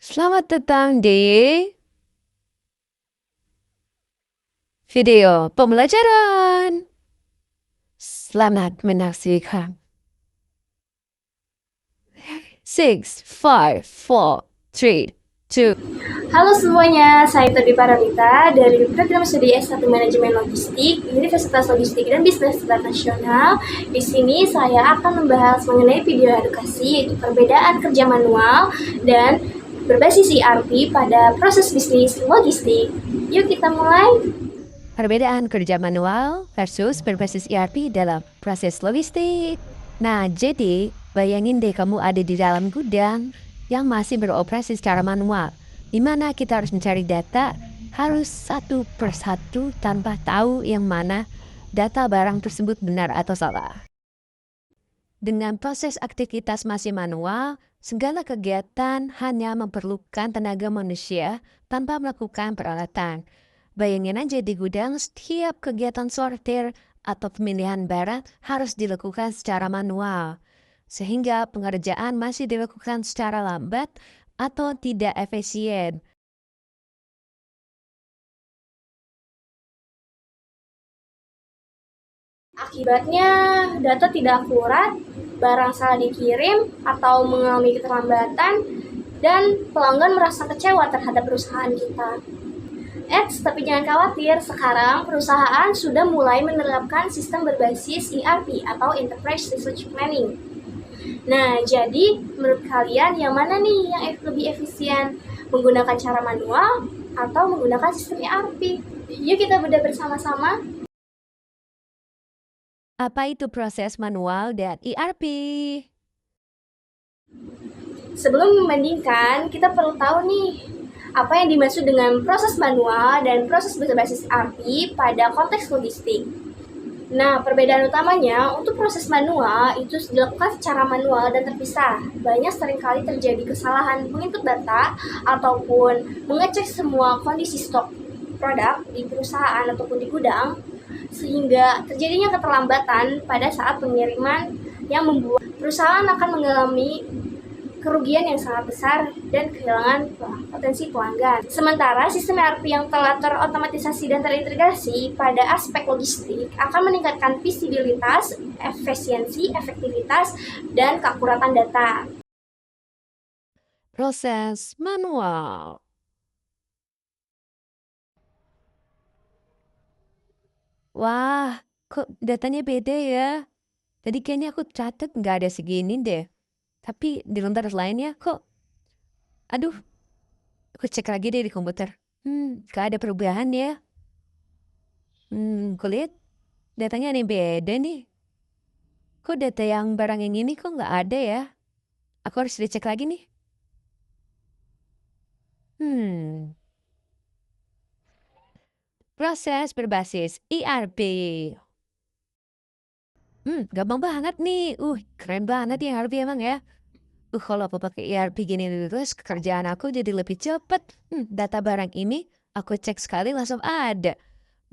Selamat datang di video pembelajaran. Selamat menyaksikan. 6, 5, 4, 3, 2. Halo semuanya, saya Tobi Paramita dari Program Studi S1 Manajemen Logistik, Universitas Logistik dan Bisnis Internasional. Di sini saya akan membahas mengenai video edukasi, yaitu perbedaan kerja manual dan berbasis ERP pada proses bisnis logistik. Yuk kita mulai. Perbedaan kerja manual versus berbasis ERP dalam proses logistik. Nah, jadi bayangin deh kamu ada di dalam gudang yang masih beroperasi secara manual, di mana kita harus mencari data harus satu persatu tanpa tahu yang mana data barang tersebut benar atau salah. Dengan proses aktivitas masih manual, segala kegiatan hanya memerlukan tenaga manusia tanpa melakukan peralatan. Bayangin aja di gudang, setiap kegiatan sortir atau pemilihan barang harus dilakukan secara manual, sehingga pengerjaan masih dilakukan secara lambat atau tidak efisien. Akibatnya data tidak akurat, barang salah dikirim atau mengalami keterlambatan, dan pelanggan merasa kecewa terhadap perusahaan kita. Tapi jangan khawatir, sekarang perusahaan sudah mulai menerapkan sistem berbasis ERP atau Enterprise Resource Planning. Nah, jadi menurut kalian yang mana nih yang lebih efisien? Menggunakan cara manual atau menggunakan sistem ERP? Yuk kita bedah bersama-sama. Apa itu proses manual dan ERP? Sebelum membandingkan, kita perlu tahu nih apa yang dimaksud dengan proses manual dan proses berbasis ERP pada konteks logistik. Nah, perbedaan utamanya untuk proses manual itu dilakukan secara manual dan terpisah. Banyak seringkali terjadi kesalahan menginput data ataupun mengecek semua kondisi stok produk di perusahaan ataupun di gudang, sehingga terjadinya keterlambatan pada saat pengiriman yang membuat perusahaan akan mengalami kerugian yang sangat besar dan kehilangan potensi pelanggan. Sementara sistem ERP yang telah terotomatisasi dan terintegrasi pada aspek logistik akan meningkatkan visibilitas, efisiensi, efektivitas, dan keakuratan data. Proses manual. Wah, kok datanya beda ya? Tadi kayaknya aku catat nggak ada segini deh. Tapi di lembar lainnya kok, aduh, aku cek lagi deh di komputer. Gak ada perubahan ya. Aku lihat datanya ada yang beda nih. Kok data yang barang yang ini kok nggak ada ya? Aku harus dicek lagi nih. Proses berbasis ERP. Gampang banget nih. Keren banget ya ERP emang ya. Kalau aku pakai ERP gini terus, kerjaan aku jadi lebih cepat. Data barang ini aku cek sekali langsung ada.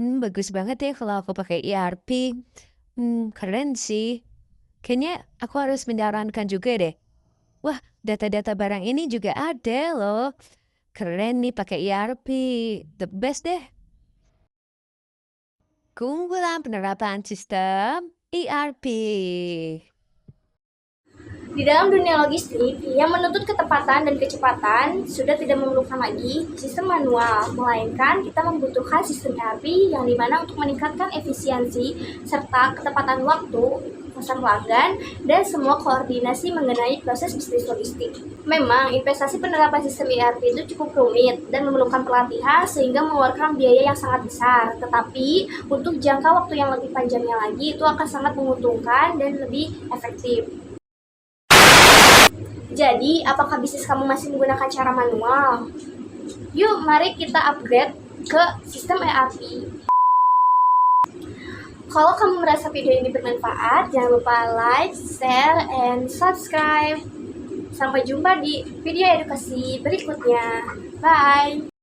Bagus banget ya kalau aku pakai ERP. Keren sih. Kayaknya aku harus menyarankan juga deh. Wah, data-data barang ini juga ada loh. Keren nih pakai ERP. The best deh. Keunggulan penerapan sistem ERP. Di dalam dunia logistik, yang menuntut ketepatan dan kecepatan sudah tidak memerlukan lagi sistem manual, melainkan kita membutuhkan sistem ERP yang dimana untuk meningkatkan efisiensi serta ketepatan waktu, pesan pelanggan, dan semua koordinasi mengenai proses bisnis logistik. Memang, investasi penerapan sistem ERP itu cukup rumit dan memerlukan pelatihan sehingga mengeluarkan biaya yang sangat besar. Tetapi, untuk jangka waktu yang lebih panjangnya lagi, itu akan sangat menguntungkan dan lebih efektif. Jadi, apakah bisnis kamu masih menggunakan cara manual? Yuk, mari kita upgrade ke sistem ERP. Kalau kamu merasa video ini bermanfaat, jangan lupa like, share, and subscribe. Sampai jumpa di video edukasi berikutnya. Bye!